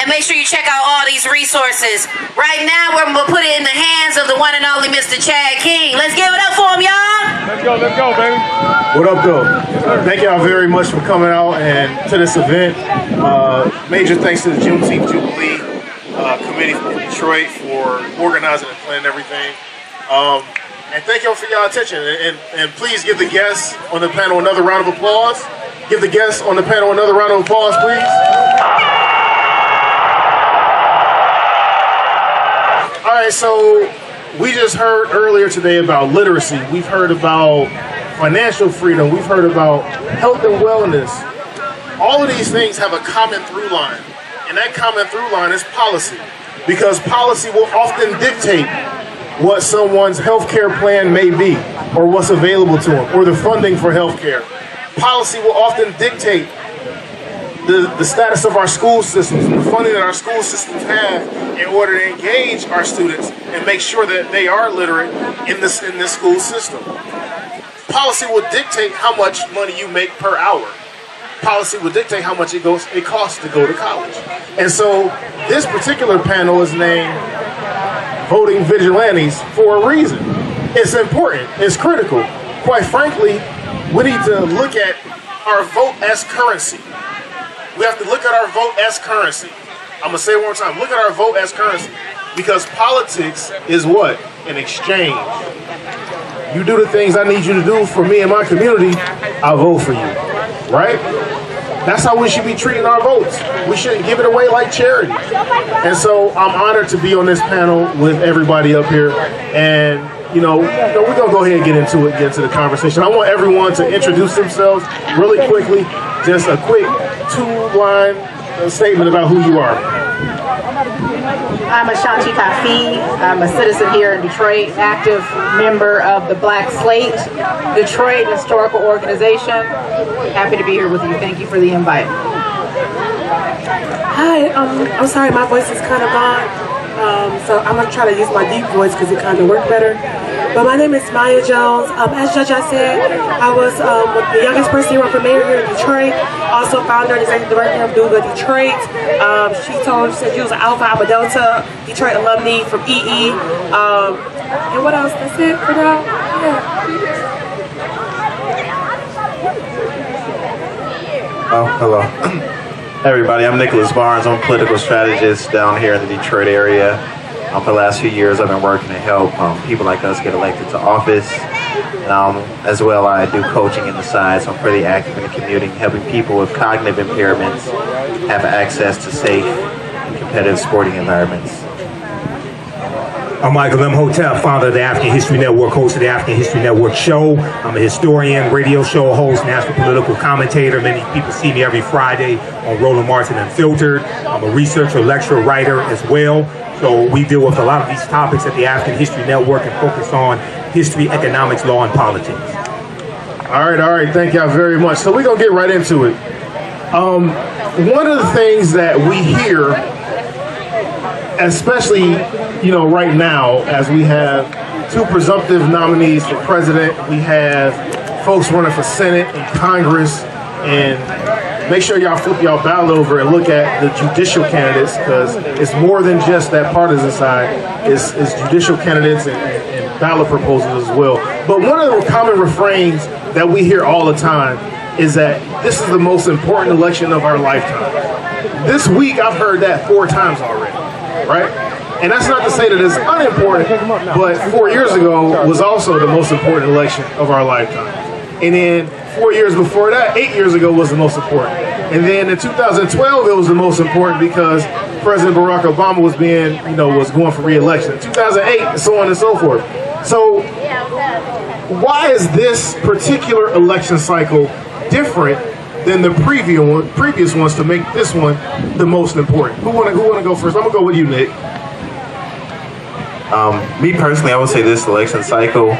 and make sure you check out all these resources. Right now, we're going to put it in the hands of the one and only Mr. Chad King. Let's give it up for him, y'all. Let's go, baby. What up, though? Thank y'all very much for coming out and to this event. Major thanks to the Juneteenth Jubilee committee from Detroit for organizing and planning everything. And thank y'all for your attention. And please give the guests on the panel another round of applause. Give the guests on the panel another round of applause, please. All right, so we just heard earlier today about literacy. We've heard about financial freedom. We've heard about health and wellness. All of these things have a common through line, and that common through line is policy, because policy will often dictate what someone's health care plan may be, or what's available to them, or the funding for health care. Policy will often dictate the status of our school systems and the funding that our school systems have in order to engage our students and make sure that they are literate in this school system. Policy will dictate how much money you make per hour. Policy will dictate how much it costs to go to college. And so this particular panel is named Voting Vigilantes for a reason. It's important, it's critical. Quite frankly, we need to look at our vote as currency. We have to look at our vote as currency. I'm gonna say it one more time, look at our vote as currency. Because politics is what? An exchange. You do the things I need you to do for me and my community, I'll vote for you, right? That's how we should be treating our votes. We shouldn't give it away like charity. And so I'm honored to be on this panel with everybody up here. And we're gonna go ahead and get into the conversation. I want everyone to introduce themselves really quickly. Just a quick two-line statement about who you are. I'm Ashanti Kafi. I'm a citizen here in Detroit, active member of the Black Slate Detroit Historical Organization. Happy to be here with you. Thank you for the invite. Hi, I'm sorry, my voice is kind of gone. So I'm going to try to use my deep voice because it kind of worked better. But my name is Maya Jones. As Judge I said, I was the youngest person to run for mayor here in Detroit. Also founder and executive director of Duga Detroit. She said she was an Alpha Alpha Delta Detroit alumni from EE. And what else? That's it for now? Yeah. Oh, hello. Hey everybody, I'm Nicholas Barnes. I'm a political strategist down here in the Detroit area. For the last few years, I've been working to help people like us get elected to office. As well, I do coaching in the side, so I'm pretty active in the community, helping people with cognitive impairments have access to safe and competitive sporting environments. I'm Michael Imhotep, founder of the African History Network, host of the African History Network show. I'm a historian, radio show host, national political commentator. Many people see me every Friday on Roland Martin Unfiltered. I'm a researcher, lecturer, writer as well. So we deal with a lot of these topics at the African History Network and focus on history, economics, law, and politics. All right, thank y'all very much. So we're gonna get right into it. One of the things that we hear, especially right now, as we have two presumptive nominees for president, we have folks running for Senate and Congress, and make sure y'all flip y'all ballot over and look at the judicial candidates, because it's more than just that partisan side. It's judicial candidates and ballot proposals as well. But one of the common refrains that we hear all the time is that this is the most important election of our lifetime. This week I've heard that 4 times already, right? And that's not to say that it's unimportant, but 4 years ago was also the most important election of our lifetime. And then 4 years before that, 8 years ago was the most important. And then in 2012, it was the most important because President Barack Obama was was going for re-election. In 2008, and so on and so forth. So why is this particular election cycle different than the previous ones to make this one the most important? Who wanna go first? I'm gonna go with you, Nick. Me personally, I would say this election cycle,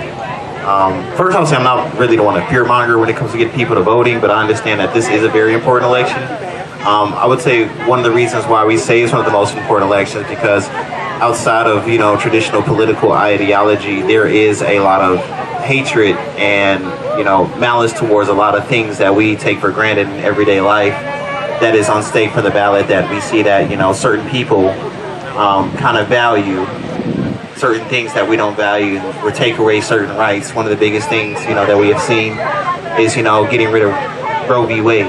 first I would say I'm not really the one to fear monger when it comes to getting people to voting, but I understand that this is a very important election. I would say one of the reasons why we say it's one of the most important elections because outside of traditional political ideology, there is a lot of hatred and malice towards a lot of things that we take for granted in everyday life that is on stake for the ballot, that we see that, you know, certain people kind of value certain things that we don't value, or take away certain rights. One of the biggest things, you know, that we have seen is, you know, getting rid of Roe v. Wade,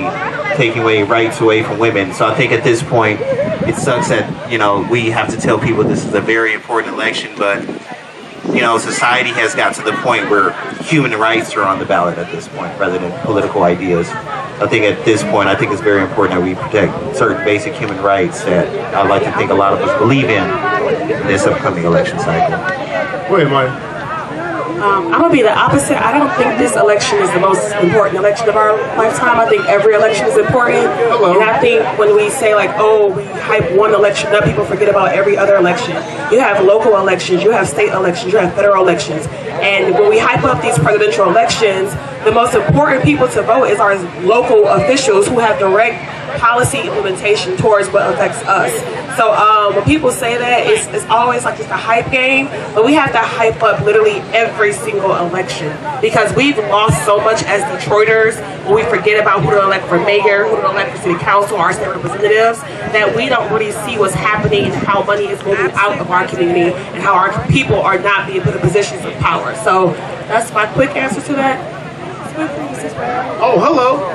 taking away rights away from women. So I think at this point, it sucks that, you know, we have to tell people this is a very important election, but, you know, society has got to the point where human rights are on the ballot at this point, rather than political ideas. I think at this point, I think it's very important that we protect certain basic human rights that I'd like to think a lot of us believe in this upcoming election cycle. Go ahead, Mike. I'm gonna be the opposite. I don't think this election is the most important election of our lifetime. I think every election is important. Hello. And I think when we say like, oh, we hype one election up, people forget about every other election. You have local elections, you have state elections, you have federal elections. And when we hype up these presidential elections, the most important people to vote is our local officials who have direct policy implementation towards what affects us. So when people say that, it's always like just a hype game, but we have to hype up literally every single election, because we've lost so much as Detroiters when we forget about who to elect for mayor, who to elect for city council, our state representatives, that we don't really see what's happening and how money is moving out of our community and how our people are not being put in positions of power. So that's my quick answer to that. Oh, hello.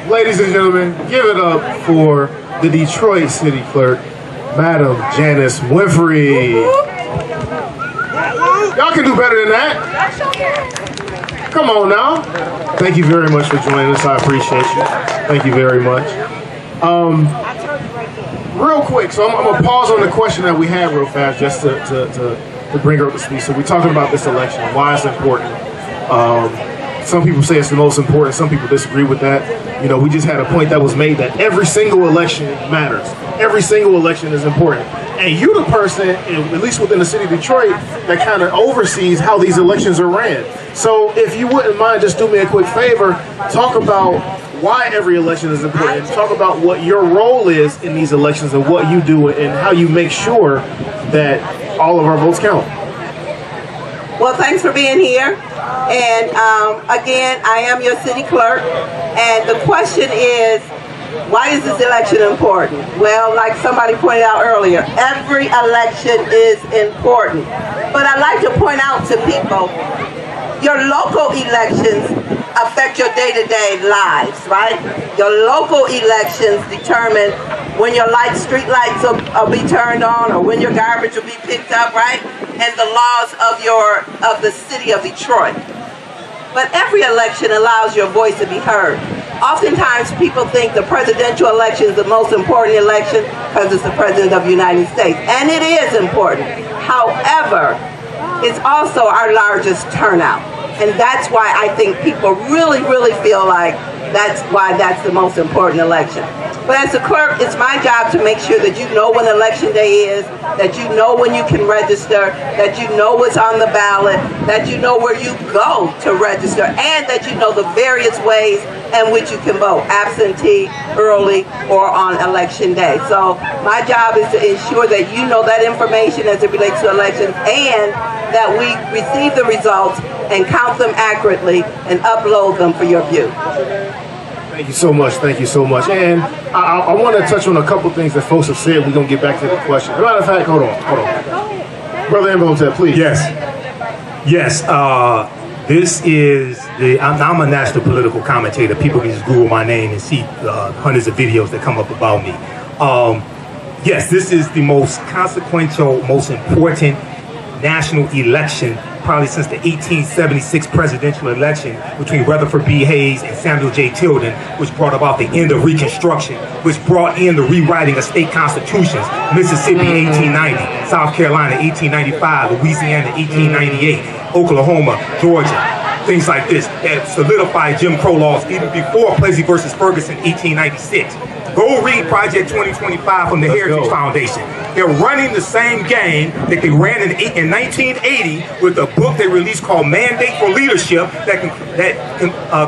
Ladies and gentlemen, give it up for the Detroit City Clerk, Madam Janice Winfrey. Y'all can do better than that. Come on now. Thank you very much for joining us. I appreciate you. Thank you very much. Real quick, so I'm gonna pause on the question that we had real fast, just to bring her up to speed. So we're talking about this election, why it's important. Some people say it's the most important. Some people disagree with that. You know, we just had a point that was made that every single election matters. Every single election is important. And you're the person, at least within the city of Detroit, that kind of oversees how these elections are ran. So if you wouldn't mind, just do me a quick favor, talk about why every election is important. Talk about what your role is in these elections and what you do and how you make sure that all of our votes count. Well, thanks for being here. And again, I am your city clerk. And the question is, why is this election important? Well, like somebody pointed out earlier, every election is important. But I'd like to point out to people, your local elections affect your day-to-day lives, right? Your local elections determine when your street lights will be turned on, or when your garbage will be picked up, right? And the laws of the city of Detroit. But every election allows your voice to be heard. Oftentimes people think the presidential election is the most important election because it's the president of the United States. And it is important. However, it's also our largest turnout. And that's why I think people really, really feel like that's why that's the most important election. But as a clerk, it's my job to make sure that you know when election day is, that you know when you can register, that you know what's on the ballot, that you know where you go to register, and that you know the various ways in which you can vote, absentee, early, or on election day. So my job is to ensure that you know that information as it relates to elections, and that we receive the results and count them accurately and upload them for your view. Thank you so much. Thank you so much. And I want to touch on a couple things that folks have said. We're going to get back to the question. As a matter of fact, hold on. Brother Imhotep, please. Yes. This is I'm a national political commentator. People can just Google my name and see hundreds of videos that come up about me. Yes, this is the most consequential, most important national election probably since the 1876 presidential election between Rutherford B. Hayes and Samuel J. Tilden, which brought about the end of Reconstruction, which brought in the rewriting of state constitutions, Mississippi 1890, South Carolina 1895, Louisiana 1898, Oklahoma, Georgia, things like this that solidified Jim Crow laws even before Plessy versus Ferguson 1896. Go read Project 2025 from the Heritage Foundation. They're running the same game that they ran in 1980 with a book they released called Mandate for Leadership that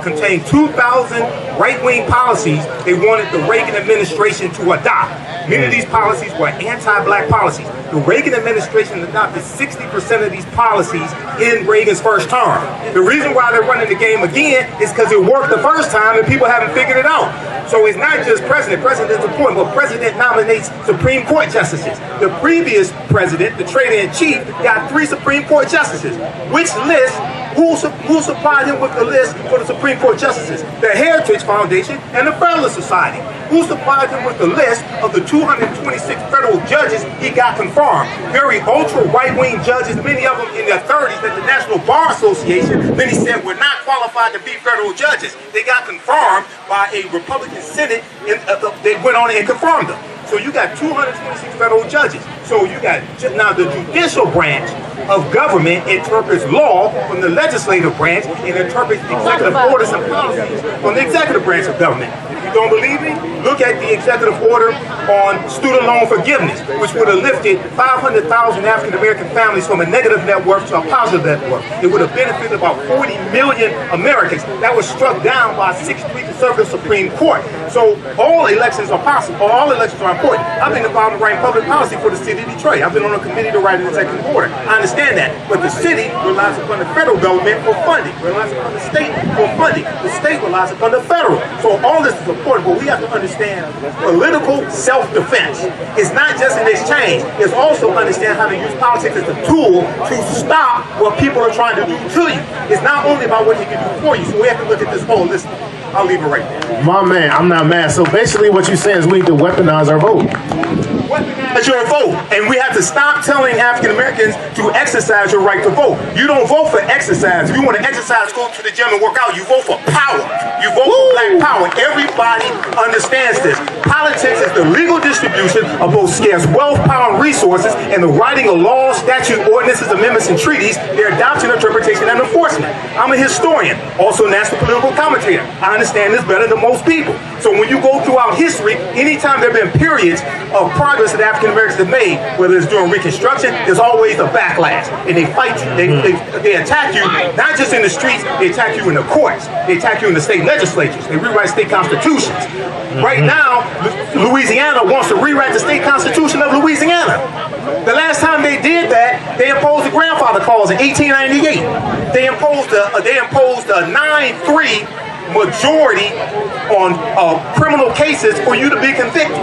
contained 2,000 right-wing policies they wanted the Reagan administration to adopt. Many of these policies were anti-black policies. The Reagan administration adopted 60% of these policies in Reagan's first term. The reason why they're running the game again is because it worked the first time and people haven't figured it out. So it's not just president. President is important, but president nominates Supreme Court justices. The previous president, the trader-in-chief, got 3 Supreme Court justices. Which list? Who supplied him with the list for the Supreme Court justices? The Heritage Foundation and the Federalist Society. Who supplied him with the list of the 226 federal judges he got confirmed? Very ultra right-wing judges, many of them in their 30s at the National Bar Association. Then he said were not qualified to be federal judges. They got confirmed by a Republican Senate, and they went on and confirmed them. So you got 226 federal judges. So you got, now the judicial branch of government interprets law from the legislative branch and interprets executive orders and policies from the executive branch of government. If you don't believe me, look at the executive order on student loan forgiveness, which would have lifted 500,000 African American families from a negative net worth to a positive net worth. It would have benefited about 40 million Americans. That was struck down by a 6-3 conservative Supreme Court. So all elections are possible, or all elections are important. I've been involved in writing public policy for the city of Detroit. I've been on a committee to write an executive order. I understand that, but the city relies upon the federal government for funding, relies upon the state for funding. The state relies upon the federal. So all this is important, but we have to understand political self-defense. It's not just an exchange. It's also understand how to use politics as a tool to stop what people are trying to do to you. It's not only about what you can do for you, so we have to look at this holistic. I'll leave it right there. My man, I'm not mad. So basically what you're saying is we need to weaponize our vote. Weaponize your vote. And we have to stop telling African Americans to exercise your right to vote. You don't vote for exercise. If you want to exercise, go to the gym and work out. You vote for power. You vote for black power. Everybody understands this. Politics is the legal distribution of both scarce wealth, power, and resources, and the writing of laws, statutes, ordinances, amendments, and treaties, their adoption, interpretation, and enforcement. I'm a historian, also a national political commentator. I understand this better than most people. So when you go throughout history, anytime there have been periods of progress that African Americans have made, whether it's during Reconstruction, there's always a backlash. And they fight you, they attack you, not just in the streets, they attack you in the courts, they attack you in the state legislatures, they rewrite state constitutions. Right now, Louisiana wants to rewrite the state constitution of Louisiana. The last time they did that, they imposed the grandfather clause in 1898. They imposed a 9-3 majority on criminal cases for you to be convicted.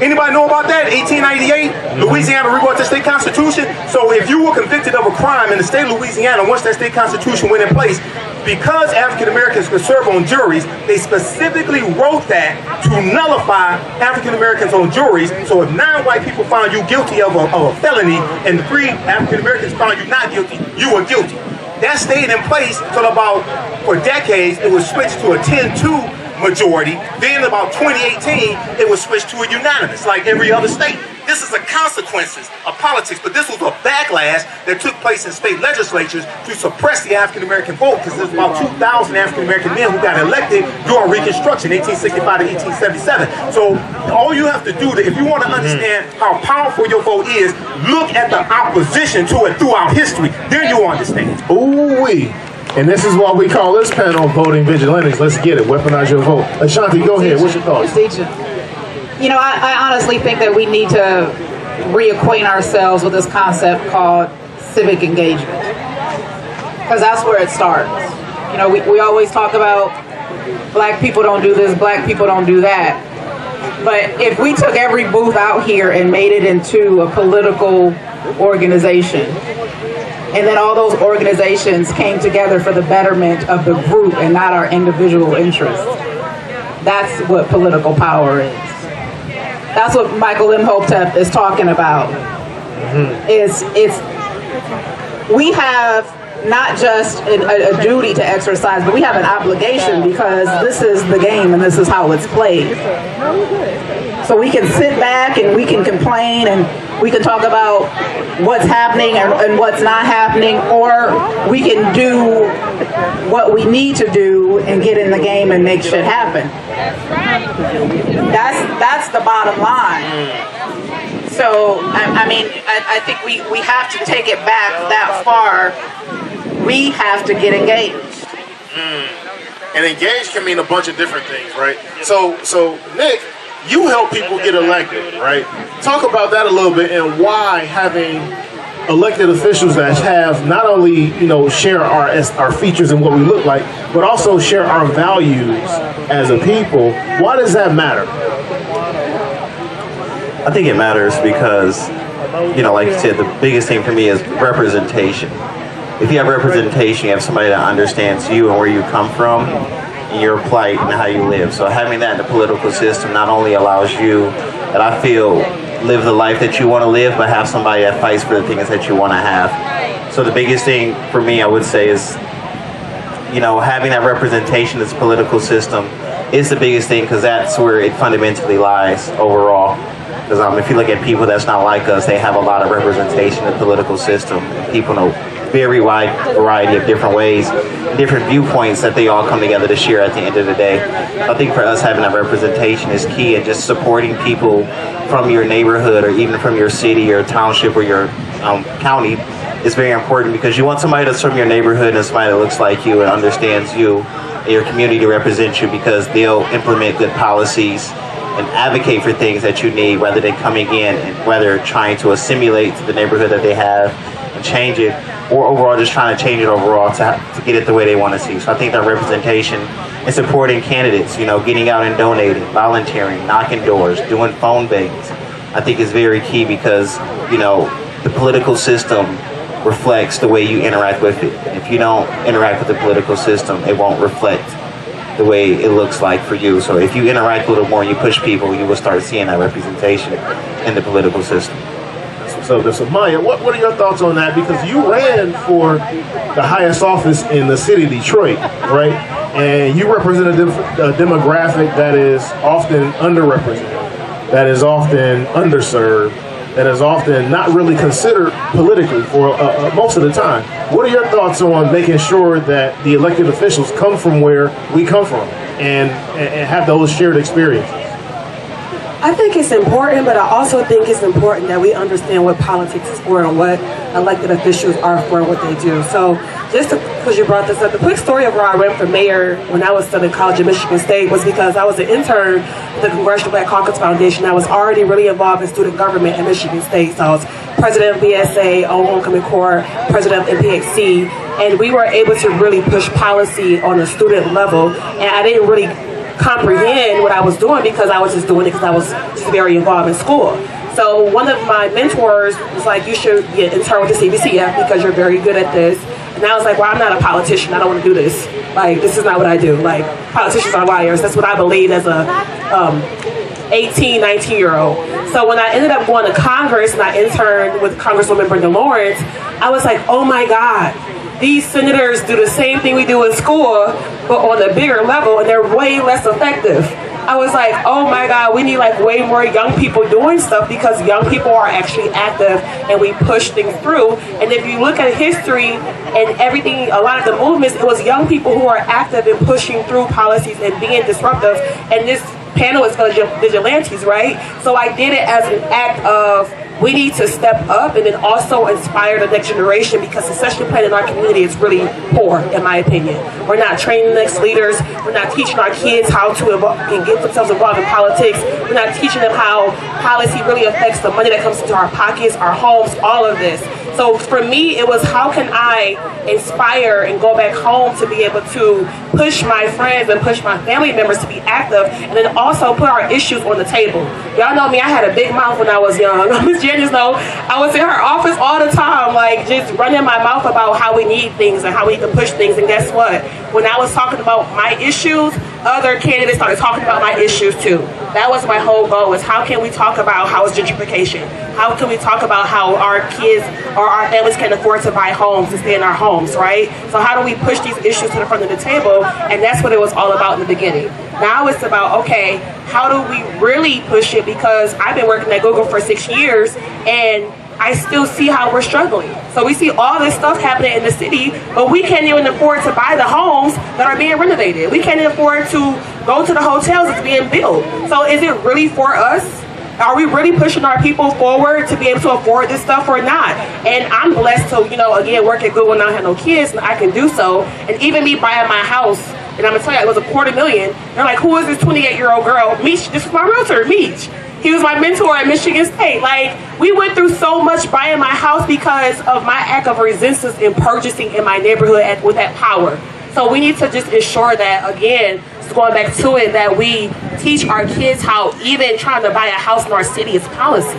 Anybody know about that? 1898, Louisiana rewrote the state constitution. So if you were convicted of a crime in the state of Louisiana, once that state constitution went in place, because African Americans could serve on juries, they specifically wrote that to nullify African Americans on juries. So if 9 white people found you guilty of a felony and 3 African Americans found you not guilty, you were guilty. That stayed in place till about, for decades, it was switched to a 10-2 majority. Then about 2018, it was switched to a unanimous, like every other state. This is the consequences of politics, but this was a backlash that took place in state legislatures to suppress the African American vote, because there's about 2,000 African American men who got elected during Reconstruction, 1865 to 1877. So all you have to do, if you want to understand how powerful your vote is, look at the opposition to it throughout history. Then you'll understand. Ooh-wee. And this is what we call this panel Voting Vigilantes. Let's get it. Weaponize your vote. Ashanti, go ahead. What's your thoughts? You know, I honestly think that we need to reacquaint ourselves with this concept called civic engagement, because that's where it starts. You know, we always talk about black people don't do this, black people don't do that. But if we took every booth out here and made it into a political organization, and then all those organizations came together for the betterment of the group and not our individual interests, that's what political power is. That's what Michael Imhotep is talking about. We have not just a duty to exercise, but we have an obligation, because this is the game and this is how it's played. So we can sit back and we can complain and we can talk about what's happening and what's not happening, or we can do what we need to do and get in the game and make shit happen. That's the bottom line. So, I mean, I think we have to take it back that far. We have to get engaged. And engaged can mean a bunch of different things, right? So Nick, you help people get elected, right? Talk about that a little bit and why having elected officials that have not only, share our features and what we look like, but also share our values as a people. Why does that matter? I think it matters because, like you said, the biggest thing for me is representation. If you have representation, you have somebody that understands you and where you come from, and your plight and how you live. So having that in the political system not only allows you, that I feel, live the life that you want to live, but have somebody that fights for the things that you want to have. So the biggest thing for me, I would say, is, having that representation in this political system is the biggest thing, because that's where it fundamentally lies overall. Because if you look at people that's not like us, they have a lot of representation in the political system. And people know very wide variety of different ways, different viewpoints that they all come together to share at the end of the day. I think for us, having that representation is key, and just supporting people from your neighborhood or even from your city or township or your county is very important, because you want somebody that's from your neighborhood and somebody that looks like you and understands you and your community to represent you, because they'll implement good policies and advocate for things that you need, whether they're coming in and whether trying to assimilate to the neighborhood that they have and change it, or overall just trying to change it overall to get it the way they want to see. So I think that representation and supporting candidates, getting out and donating, volunteering, knocking doors, doing phone banks, I think is very key, because, the political system reflects the way you interact with it. If you don't interact with the political system, it won't reflect the way it looks like for you. So if you interact a little more and you push people, you will start seeing that representation in the political system. So Maya, what are your thoughts on that? Because you ran for the highest office in the city of Detroit, right? And you represent a demographic that is often underrepresented, that is often underserved, that is often not really considered politically for most of the time. What are your thoughts on making sure that the elected officials come from where we come from and have those shared experiences? I think it's important, but I also think it's important that we understand what politics is for and what elected officials are for and what they do. So just because you brought this up, the quick story of where I ran for mayor when I was still in college at Michigan State was because I was an intern at the Congressional Black Caucus Foundation. I was already really involved in student government at Michigan State. So I was president of BSA, on homecoming corps, president of MPHC, and we were able to really push policy on a student level, and I didn't really comprehend what I was doing because I was just doing it because I was just very involved in school. So one of my mentors was like, you should get intern with the CBCF because you're very good at this. And I was like, well, I'm not a politician. I don't want to do this. Like, this is not what I do. Like, politicians are liars. That's what I believe as a 18, 19-year-old. So when I ended up going to Congress and I interned with Congresswoman Brenda Lawrence, I was like, oh my God. These senators do the same thing we do in school, but on a bigger level, and they're way less effective. I was like, oh my God, we need like way more young people doing stuff, because young people are actually active and we push things through. And if you look at history and everything, a lot of the movements, it was young people who are active in pushing through policies and being disruptive. And this panel is for Vigilantes, right? So I did it as an act of, we need to step up and then also inspire the next generation, because succession plan in our community is really poor, in my opinion. We're not training the next leaders. We're not teaching our kids how to get themselves involved in politics. We're not teaching them how policy really affects the money that comes into our pockets, our homes, all of this. So for me, it was, how can I inspire and go back home to be able to push my friends and push my family members to be active, and then also put our issues on the table. Y'all know me, I had a big mouth when I was young. Miss Janice know, I was in her office all the time, like just running my mouth about how we need things and how we need to push things. And guess what? When I was talking about my issues, other candidates started talking about my issues too. That was my whole goal, is how can we talk about house gentrification? How can we talk about how our kids or our families can afford to buy homes and stay in our homes, right? So how do we push these issues to the front of the table? And that's what it was all about in the beginning. Now it's about, okay, how do we really push it? Because I've been working at Google for 6 years and I still see how we're struggling. So we see all this stuff happening in the city, but we can't even afford to buy the homes that are being renovated. We can't even afford to go to the hotels that's being built. So is it really for us? Are we really pushing our people forward to be able to afford this stuff or not? And I'm blessed to, again, work at Google and not have no kids, and I can do so. And even me buying my house, and I'm gonna tell you, it was $250,000. They're like, who is this 28-year-old girl? Meech, this is my realtor, Meech. He was my mentor at Michigan State. Like, we went through so much buying my house because of my act of resistance in purchasing in my neighborhood with that power. So we need to just ensure that, again, just going back to it, that we teach our kids how even trying to buy a house in our city is policy.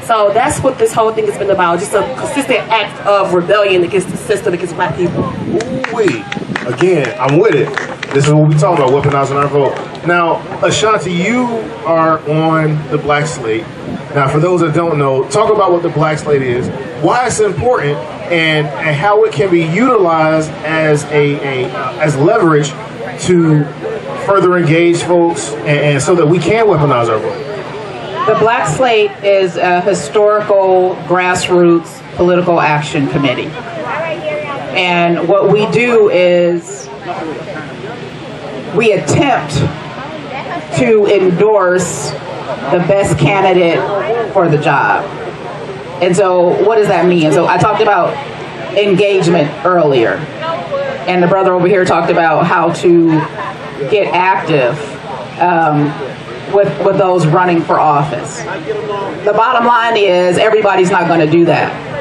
So that's what this whole thing has been about, just a consistent act of rebellion against the system, against black people. Ooh-wee. Again, I'm with it. This is what we talk about, weaponizing our vote. Now, Ashanti, you are on the Black Slate. Now, for those that don't know, talk about what the Black Slate is, why it's important, and how it can be utilized as as leverage to further engage folks, and so that we can weaponize our vote. The Black Slate is a historical grassroots political action committee. And what we do is we attempt to endorse the best candidate for the job. And so what does that mean? So I talked about engagement earlier. And the brother over here talked about how to get active with those running for office. The bottom line is everybody's not going to do that.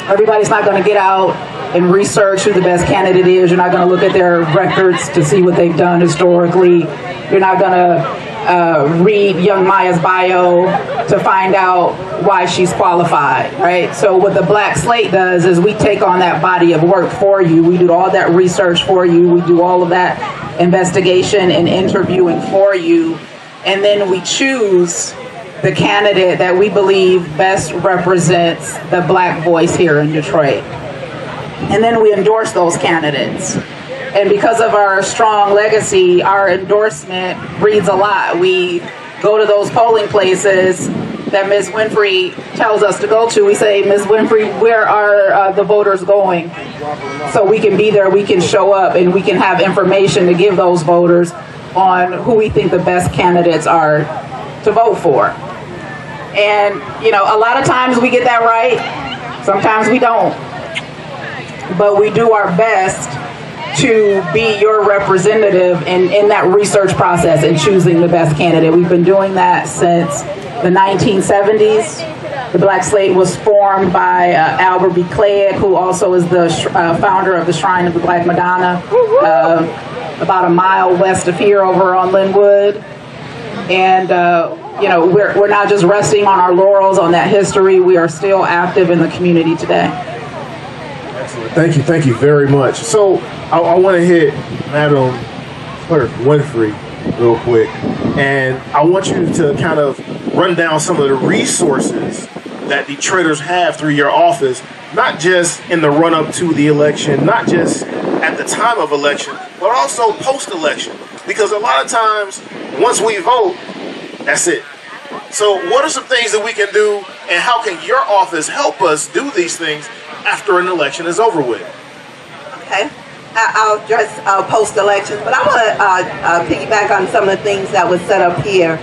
Everybody's not going to get out and research who the best candidate is. You're not going to look at their records to see what they've done historically. You're not going to read young Maya's bio to find out why she's qualified, right? So what the Black Slate does is we take on that body of work for you. We do all that research for you. We do all of that investigation and interviewing for you. And then we choose the candidate that we believe best represents the black voice here in Detroit. And then we endorse those candidates. And because of our strong legacy, our endorsement reads a lot. We go to those polling places that Ms. Winfrey tells us to go to. We say, Ms. Winfrey, where are the voters going? So we can be there, we can show up, and we can have information to give those voters on who we think the best candidates are to vote for. And, you know, a lot of times we get that right, sometimes we don't. But we do our best to be your representative in that research process and choosing the best candidate. We've been doing that since the 1970s. The Black Slate was formed by Albert B. Clegg, who also is the founder of the Shrine of the Black Madonna, about a mile west of here over on Linwood. And you know, we're not just resting on our laurels on that history. We are still active in the community today. Excellent. Thank you very much. So I want to hit Madam Clerk Winfrey real quick, and I want you to kind of run down some of the resources that Detroiters have through your office, not just in the run-up to the election, not just at the time of election, but also post-election. Because a lot of times, once we vote, that's it. So what are some things that we can do, and how can your office help us do these things after an election is over with? Okay, I'll address post-elections, but I want to piggyback on some of the things that was set up here.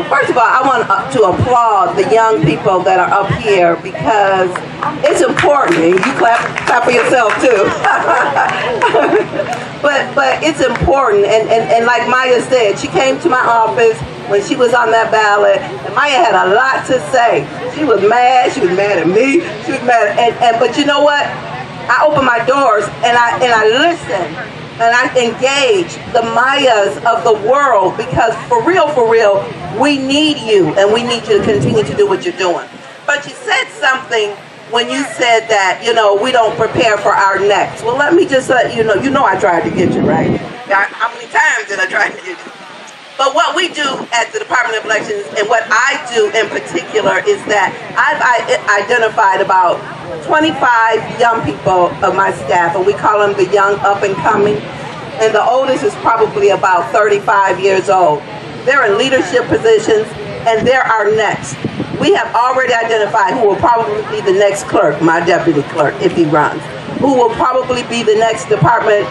First of all, I want to applaud the young people that are up here, because it's important, and you clap for yourself too. but it's important, and like Maya said, she came to my office when she was on that ballot, and Maya had a lot to say. She was mad at me, she was mad, but you know what? I open my doors and I listen and I engage the Mayas of the world, because for real, we need you, and we need you to continue to do what you're doing. But you said something when you said that, you know, we don't prepare for our next. Well, let me just let you know I tried to get you, right? How many times did I try to get you? But what we do at the Department of Elections, and what I do in particular, is that I've identified about 25 young people of my staff, and we call them the young up and coming. And the oldest is probably about 35 years old. They're in leadership positions, and they're our next. We have already identified who will probably be the next clerk, my deputy clerk, if he runs, who will probably be the next department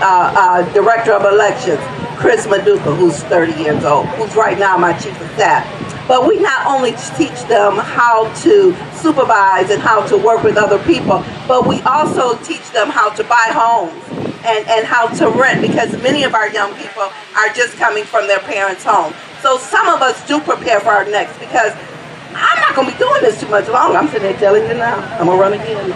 director of elections, Chris Maduka, who's 30 years old, who's right now my chief of staff. But we not only teach them how to supervise and how to work with other people, but we also teach them how to buy homes and how to rent, because many of our young people are just coming from their parents' home. So some of us do prepare for our next, because I'm not going to be doing this too much longer. I'm sitting there telling you now. I'm going to run again.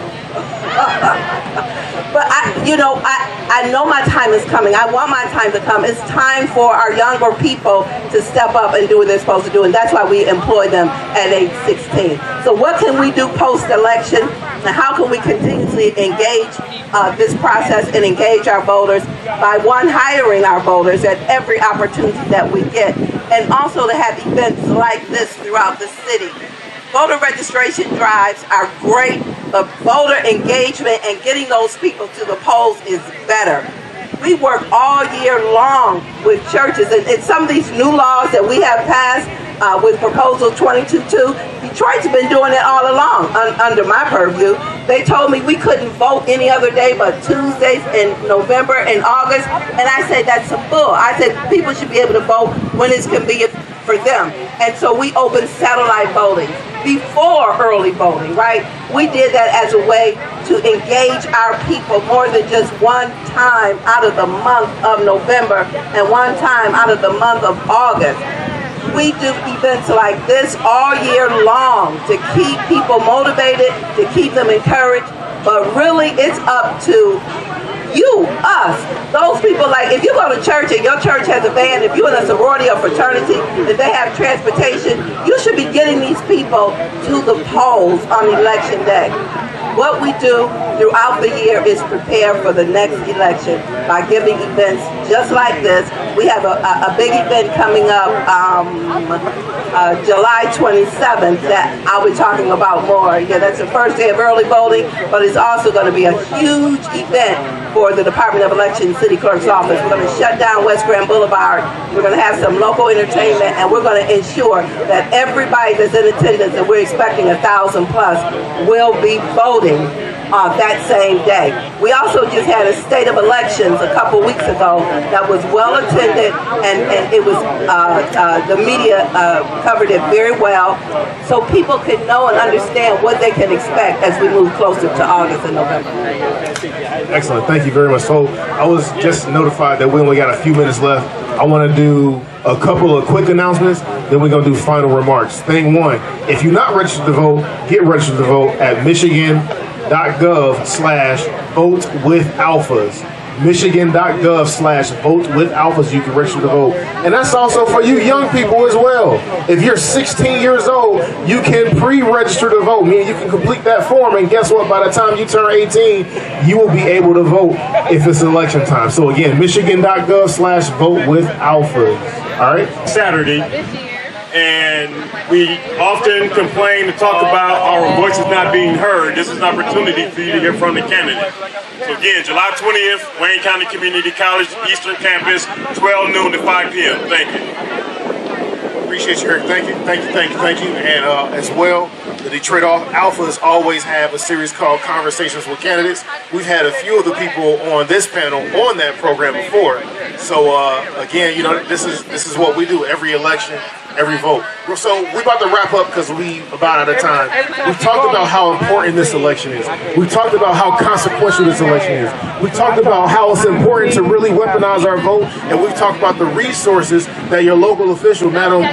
But I know my time is coming. I want my time to come. It's time for our younger people to step up and do what they're supposed to do, and that's why we employ them at age 16. So what can we do post-election, and how can we continuously engage this process and engage our voters by, one, hiring our voters at every opportunity that we get, and also to have events like this throughout the city. Voter registration drives are great, but voter engagement and getting those people to the polls is better. We work all year long with churches, and some of these new laws that we have passed with Proposal 22.2, Detroit's been doing it all along under my purview. They told me we couldn't vote any other day but Tuesdays in November and August, and I said that's some bull. I said people should be able to vote when it's convenient for them. And so we opened satellite voting before early voting, right? We did that as a way to engage our people more than just one time out of the month of November and one time out of the month of August. We do events like this all year long to keep people motivated, to keep them encouraged, but really it's up to you, us, those people. Like, if you go to church and your church has a band, if you're in a sorority or fraternity, if they have transportation, you should be getting these people to the polls on election day. What we do throughout the year is prepare for the next election by giving events just like this. We have a big event coming up July 27th that I'll be talking about more. Yeah, that's the first day of early voting, but it's also going to be a huge event for the Department of Elections City Clerk's office. We're going to shut down West Grand Boulevard. We're going to have some local entertainment, and we're going to ensure that everybody that's in attendance, and we're expecting 1,000 plus, will be voting that same day. We also just had a state of elections a couple weeks ago that was well attended, and it was the media covered it very well, so people can know and understand what they can expect as we move closer to August and November. Excellent, thank you very much. So I was just notified that we only got a few minutes left. I want to do a couple of quick announcements, then we're going to do final remarks. Thing one, if you're not registered to vote, get registered to vote at michigan.gov/vote-with-alphas. Michigan.gov/vote-with-alphas, you can register to vote. And that's also for you young people as well. If you're 16 years old, you can pre-register to vote, meaning you can complete that form, and guess what? By the time you turn 18, you will be able to vote if it's election time. So again, Michigan.gov/vote-with-alphas. All right? Saturday. And we often complain and talk about our voices not being heard. This is an opportunity for you to hear from the candidate. So again, July 20th, Wayne County Community College, Eastern Campus, 12 noon to 5 p.m. Thank you. Appreciate you, Eric. Thank you. And as well, the Detroit Alphas always have a series called Conversations with Candidates. We've had a few of the people on this panel on that program before. So again, this is what we do every election, every vote. So we're about to wrap up because we about out of time. We've talked about how important this election is. We talked about how consequential this election is. We talked about how it's important to really weaponize our vote, and we've talked about the resources that your local official, Madam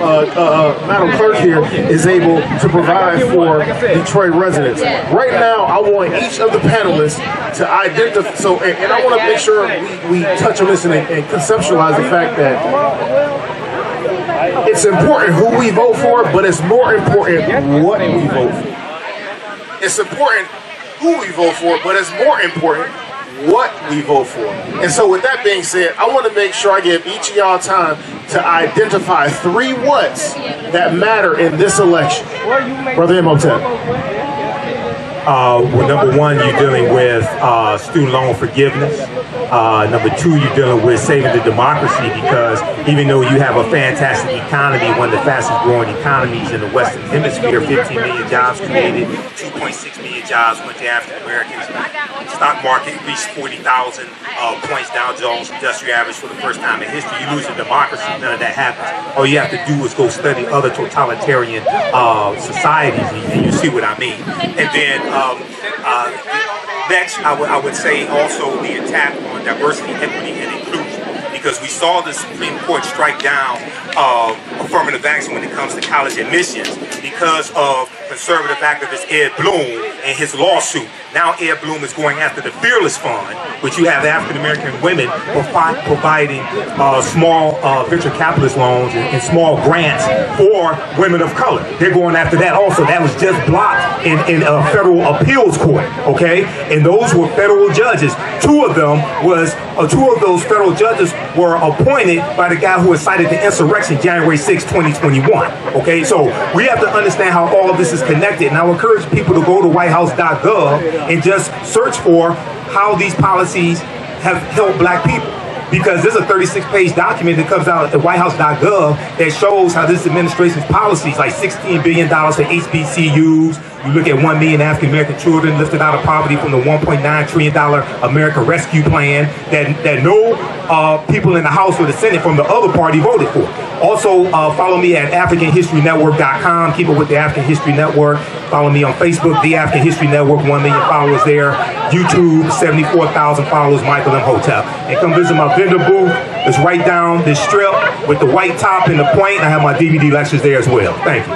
Clerk here, is able to provide for Detroit residents. Right now, I want each of the panelists to identify. So, and I want to make sure we touch on this and conceptualize the fact that it's important who we vote for, but it's more important what we vote for. It's important who we vote for, but it's more important what we vote for. And so with that being said, I want to make sure I give each of y'all time to identify 3 whats that matter in this election. Brother Imhotep. Well, number one, you're dealing with student loan forgiveness. Number 2, you're dealing with saving the democracy, because even though you have a fantastic economy, one of the fastest growing economies in the Western Hemisphere, 15 million jobs created, 2.6 million jobs went to African Americans. Stock market reached 40,000 points, Dow Jones Industrial Average for the first time in history. You lose a democracy, none of that happens. All you have to do is go study other totalitarian societies, and you see what I mean. And then next, I would say also the attack on diversity, equity, and inclusion. Because because we saw the Supreme Court strike down affirmative action when it comes to college admissions because of conservative activist Ed Bloom and his lawsuit. Now Ed Bloom is going after the Fearless Fund, which you have African-American women providing small venture capitalist loans and small grants for women of color. They're going after that also. That was just blocked in a federal appeals court, okay? And those were federal judges. Two of those federal judges were appointed by the guy who incited the insurrection January 6, 2021, okay? So we have to understand how all of this is connected, and I would encourage people to go to whitehouse.gov and just search for how these policies have helped black people. Because there's a 36-page document that comes out at whitehouse.gov that shows how this administration's policies, like $16 billion for HBCUs, you look at 1 million African-American children lifted out of poverty from the $1.9 trillion America Rescue Plan that no people in the House or the Senate from the other party voted for. Also, follow me at AfricanHistoryNetwork.com. Keep it with the African History Network. Follow me on Facebook, The African History Network, 1 million followers there. YouTube, 74,000 followers, Michael Imhotep. And come visit my vendor booth. It's right down this strip with the white top and the point. I have my DVD lectures there as well. Thank you.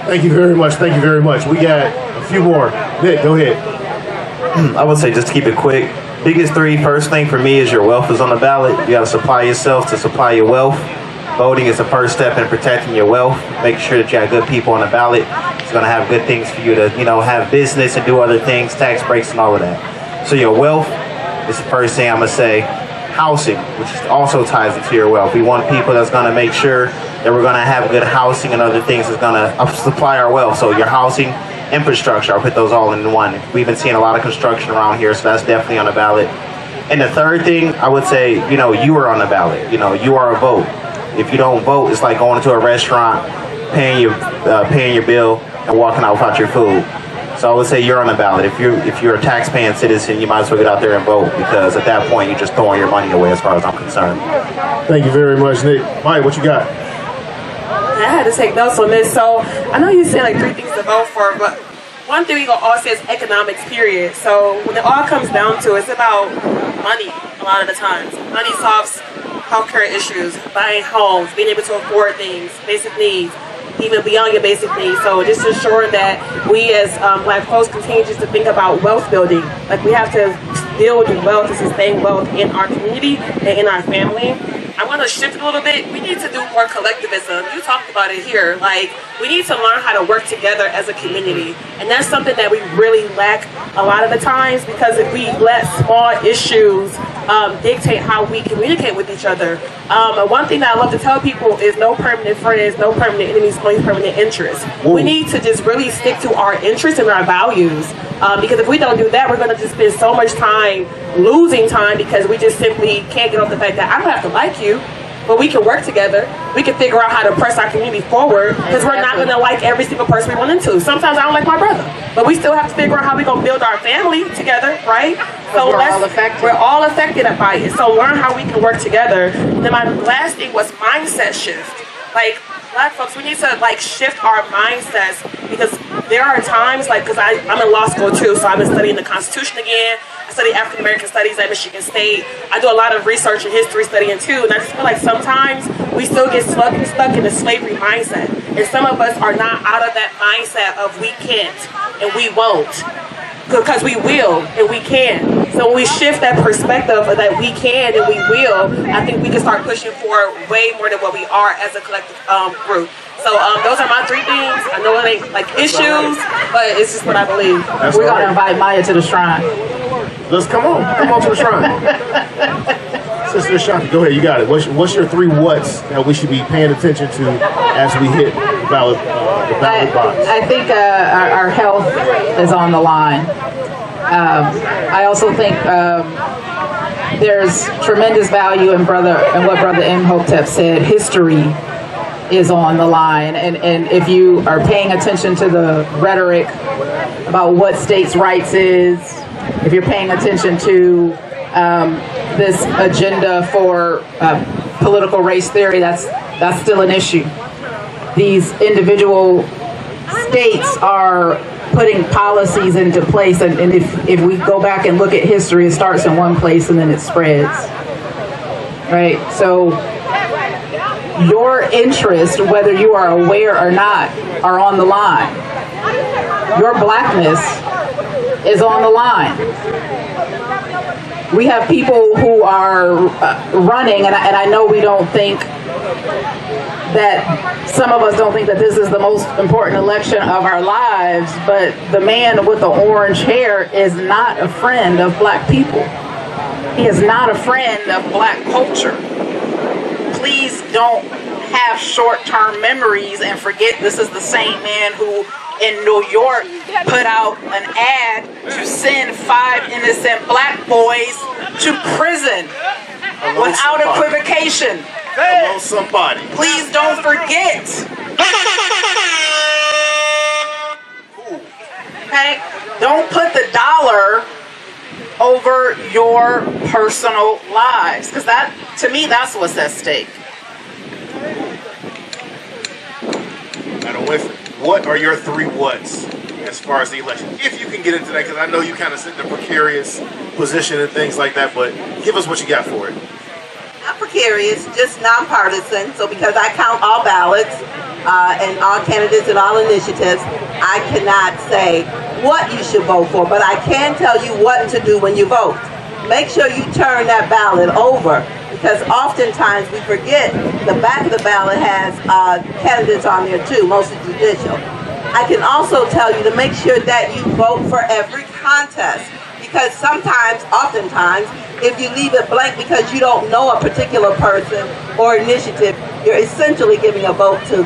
Thank you very much. Thank you very much. We got a few more. Nick, go ahead. I would say just to keep it quick. Biggest three, first thing for me is your wealth is on the ballot. You got to supply yourself to supply your wealth. Voting is the first step in protecting your wealth. Making sure that you have good people on the ballot. It's going to have good things for you to, have business and do other things, tax breaks and all of that. So your wealth is the first thing I'm going to say. Housing, which also ties into your wealth. We want people that's going to make sure that we're going to have good housing and other things that's going to supply our wealth. So your housing, infrastructure, I'll put those all in one. We've been seeing a lot of construction around here, so that's definitely on the ballot. And the third thing, I would say, you are on the ballot. You are a vote. If you don't vote, it's like going to a restaurant, paying your bill, and walking out without your food. So I would say you're on the ballot. If you're a tax-paying citizen, you might as well get out there and vote, because at that point, you're just throwing your money away as far as I'm concerned. Thank you very much, Nick. Mike, what you got? I had to take notes on this. So I know you said like 3 things to vote for, but one thing we gonna all say is economics, period. So when it all comes down to it, it's about money a lot of the times. Money solves healthcare issues, buying homes, being able to afford things, basic needs, even beyond your basic needs. So just ensuring that we as black folks continue just to think about wealth building. Like we have to build wealth to sustain wealth in our community and in our family. I want to shift a little bit. We need to do more collectivism. You talked about it here. Like, we need to learn how to work together as a community. And that's something that we really lack a lot of the times, because if we let small issues dictate how we communicate with each other. One thing that I love to tell people is no permanent friends, no permanent enemies, only permanent interests. Ooh. We need to just really stick to our interests and our values. Because if we don't do that, we're going to just spend so much time losing time, because we just simply can't get over the fact that I don't have to like you, but we can work together. We can figure out how to press our community forward, because we're not going to like every single person we run into. Sometimes I don't like my brother, but we still have to figure out how we're going to build our family together, right? So we're all affected by it. So learn how we can work together. Then my last thing was mindset shift. Like, black folks, we need to shift our mindsets, because there are times because I'm in law school too, so I've been studying the Constitution again. I study African American studies at Michigan State. I do a lot of research and history studying too, and I just feel like sometimes we still get stuck in the slavery mindset, and some of us are not out of that mindset of we can't and we won't, because we will and we can. So when we shift that perspective of that we can and we will, I think we can start pushing for way more than what we are as a collective group. So those are my 3 things. I know it ain't issues, but it's just what I believe. We're gonna invite Maya to the shrine. Let's come on to the shrine. Sister Ashanti, go ahead, you got it. What's your 3 whats that we should be paying attention to as we hit the ballot box? I think our health is on the line. I also think there's tremendous value in what Brother Imhotep said. History is on the line, and if you are paying attention to the rhetoric about what states' rights is, if you're paying attention to this agenda for political race theory, that's still an issue. These individual states are putting policies into place. And if we go back and look at history, it starts in one place and then it spreads. Right? So your interests, whether you are aware or not, are on the line. Your blackness is on the line. We have people who are running, and I know we don't think that, some of us don't think that this is the most important election of our lives, but the man with the orange hair is not a friend of black people. He is not a friend of black culture. Please don't have short-term memories and forget this is the same man who in New York put out an ad to send 5 innocent black boys to prison without equivocation. Hello, somebody. Please don't forget. Okay? Don't put the dollar over your personal lives, because that, to me, that's what's at stake. Madam Winfrey, what are your 3 whats as far as the election? If you can get into that, because I know you kind of sit in a precarious position and things like that, but give us what you got for it. Not precarious, just nonpartisan. So because I count all ballots and all candidates and all initiatives, I cannot say what you should vote for, but I can tell you what to do when you vote. Make sure you turn that ballot over, because oftentimes we forget the back of the ballot has candidates on there too, mostly judicial. I can also tell you to make sure that you vote for every contest, because sometimes, oftentimes, if you leave it blank because you don't know a particular person or initiative, you're essentially giving a vote to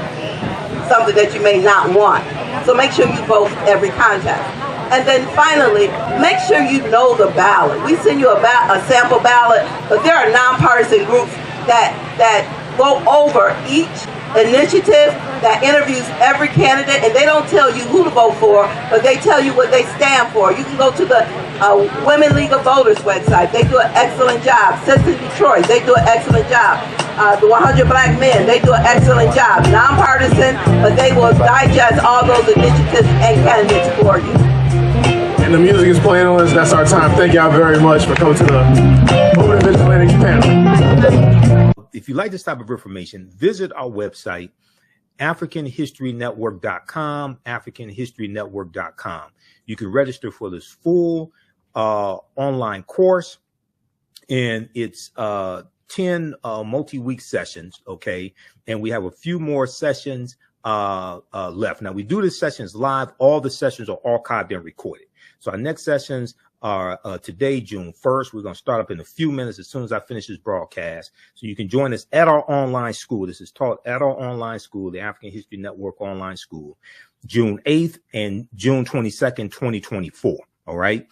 something that you may not want. So make sure you vote for every contest. And then finally, make sure you know the ballot. We send you a sample ballot, but there are nonpartisan groups that go over each initiative, that interviews every candidate, and they don't tell you who to vote for, but they tell you what they stand for. You can go to the Women League of Voters website. They do an excellent job. Sisters Detroit, they do an excellent job. The 100 Black Men, they do an excellent job. Nonpartisan, but they will digest all those initiatives and candidates for you. And the music is playing on us. That's our time. Thank y'all very much for coming to the Voting Vigilantes panel. If you like this type of information, visit our website, AfricanHistoryNetwork.com, AfricanHistoryNetwork.com. You can register for this full online course, and it's 10 multi-week sessions, okay? And we have a few more sessions left. Now, we do the sessions live. All the sessions are archived and recorded. So our next sessions are today, June 1st. We're going to start up in a few minutes as soon as I finish this broadcast. So you can join us at our online school. This is taught at our online school, the African History Network online school, June 8th and June 22nd, 2024. All right.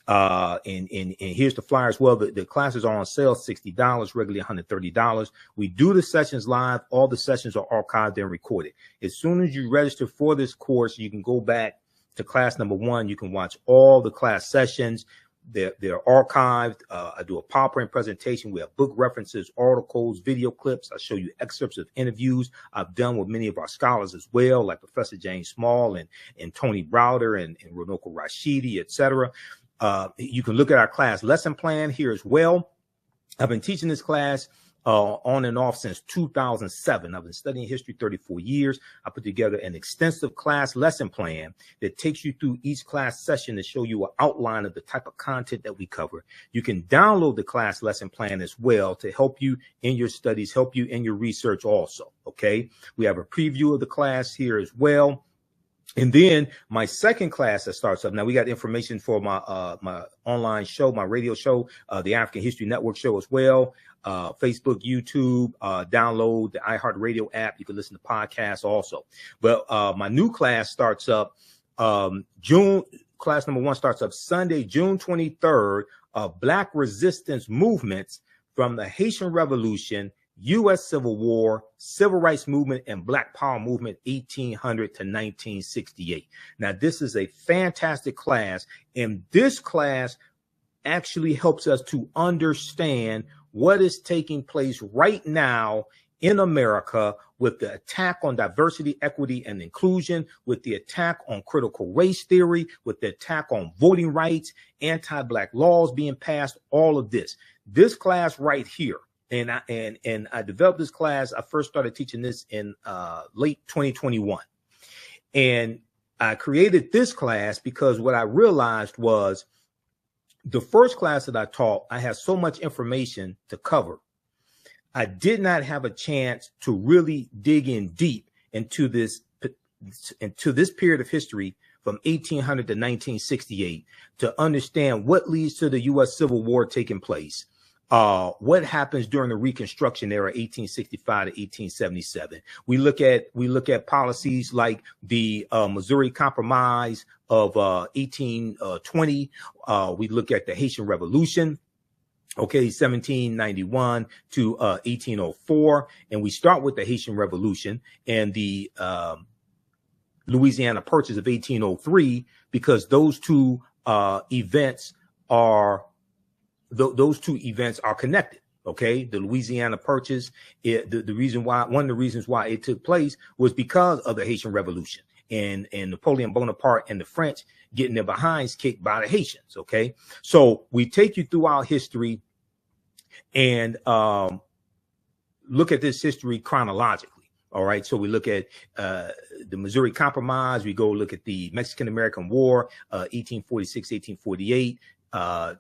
And here's the flyer as well. The classes are on sale, $60, regularly $130. We do the sessions live. All the sessions are archived and recorded. As soon as you register for this course, you can go back to class number 1. You can watch all the class sessions. They're archived. I do a PowerPoint presentation. We have book references, articles, video clips. I show you excerpts of interviews I've done with many of our scholars as well, like Professor James Small and Tony Browder and Runoko Rashidi, etc. You can look at our class lesson plan here as well. I've been teaching this class on and off since 2007. I've been studying history 34 years. I put together an extensive class lesson plan that takes you through each class session to show you an outline of the type of content that we cover. You can download the class lesson plan as well to help you in your studies, help you in your research also, okay? We have a preview of the class here as well. And then my second class that starts up. Now we got information for my my online show, my radio show, the African History Network show as well. Facebook, YouTube, download the iHeartRadio app. You can listen to podcasts also. But my new class starts up class number 1 starts up Sunday, June 23rd, Black Resistance Movements from the Haitian Revolution, U.S. Civil War, Civil Rights Movement, and Black Power Movement, 1800 to 1968. Now, this is a fantastic class, and this class actually helps us to understand what is taking place right now in America, with the attack on diversity, equity, and inclusion, with the attack on critical race theory, with the attack on voting rights, anti-black laws being passed, all of this. This class right here, and I developed this class. I first started teaching this in late 2021. And I created this class because what I realized was the first class that I taught, I had so much information to cover. I did not have a chance to really dig in deep into this period of history from 1800 to 1968 to understand what leads to the U.S. Civil War taking place. What happens during the Reconstruction era, 1865 to 1877. We look at policies like the Missouri Compromise of 1820. We look at the Haitian Revolution, okay, 1791 to 1804, and we start with the Haitian Revolution and the Louisiana Purchase of 1803 because those two events are connected. Okay, the Louisiana Purchase, the reason why, one of the reasons why it took place was because of the Haitian Revolution and Napoleon Bonaparte and the French getting their behinds kicked by the Haitians. Okay, so we take you through our history and look at this history chronologically. All right, so we look at the Missouri Compromise. We go look at the Mexican-American War, 1846, 1848.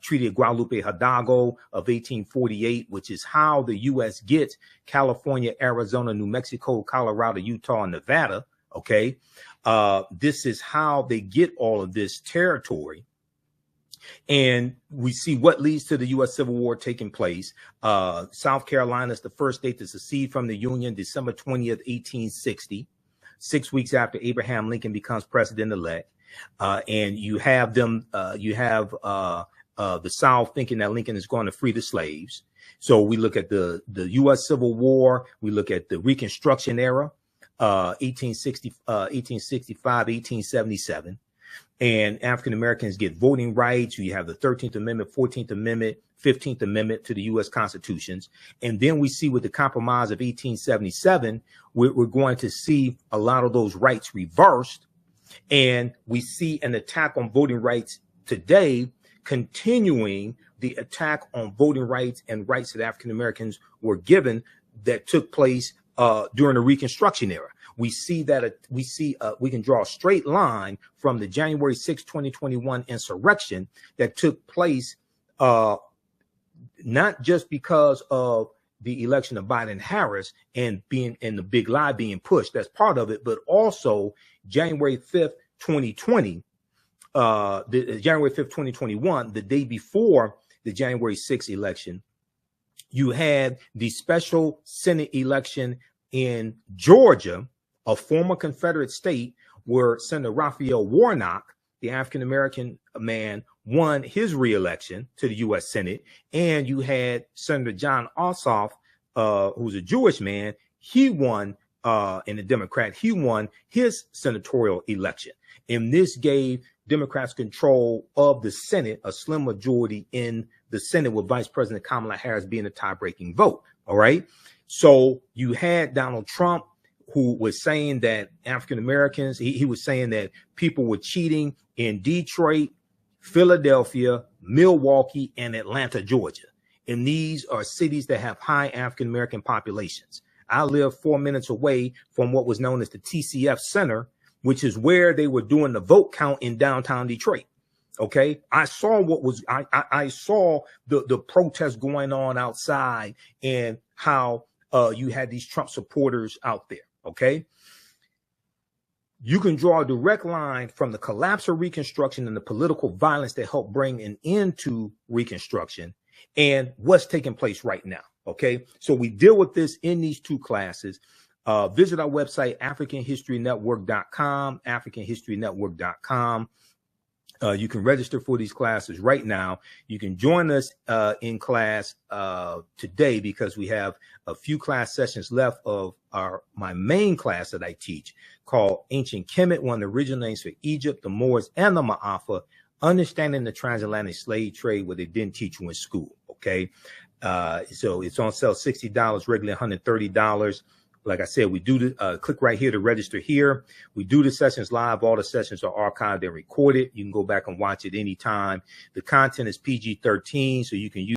Treaty of Guadalupe Hidalgo of 1848, which is how the U.S. gets California, Arizona, New Mexico, Colorado, Utah, and Nevada. Okay, this is how they get all of this territory. And we see what leads to the U.S. Civil War taking place. South Carolina is the first state to secede from the Union, December 20th, 1860, 6 weeks after Abraham Lincoln becomes president-elect. And you have them, the South thinking that Lincoln is going to free the slaves. So we look at the U.S. Civil War. We look at the Reconstruction era, 1865, 1877. And African Americans get voting rights. You have the 13th Amendment, 14th Amendment, 15th Amendment to the U.S. Constitutions. And then we see with the Compromise of 1877, we're going to see a lot of those rights reversed. And we see an attack on voting rights today, continuing the attack on voting rights and rights that African Americans were given that took place during the Reconstruction era. We see that we can draw a straight line from the January 6, 2021 insurrection that took place, not just because of the election of Biden and Harris and the big lie being pushed. That's part of it, but also January 5th, 2020, January 5th, 2021, the day before the January 6th election, you had the special Senate election in Georgia, a former Confederate state, where Senator Raphael Warnock, the African-American man, won his reelection to the U.S. Senate. And you had Senator John Ossoff, who's a Jewish man. He won, and a Democrat, he won his senatorial election. And this gave Democrats control of the Senate, a slim majority in the Senate, with Vice President Kamala Harris being a tie-breaking vote. All right. So you had Donald Trump, who was saying that African Americans, he was saying that people were cheating in Detroit, Philadelphia, Milwaukee, and Atlanta, Georgia. And these are cities that have high African American populations. I live 4 minutes away from what was known as the TCF Center, which is where they were doing the vote count in downtown Detroit. Okay, I saw what was I saw the protests going on outside and how you had these Trump supporters out there. Okay, you can draw a direct line from the collapse of Reconstruction and the political violence that helped bring an end to Reconstruction and what's taking place right now. Okay, so we deal with this in these two classes. Visit our website, AfricanHistoryNetwork.com, AfricanHistoryNetwork.com. You can register for these classes right now. You can join us in class today because we have a few class sessions left of my main class that I teach called Ancient Kemet, one of the original names for Egypt, the Moors, and the Ma'afa, Understanding the Transatlantic Slave Trade, what they didn't teach you in school. Okay. So it's on sale $60, regularly $130. Like I said, we do the click right here to register here. We do the sessions live. All the sessions are archived and recorded. You can go back and watch it anytime. The content is PG-13, so you can use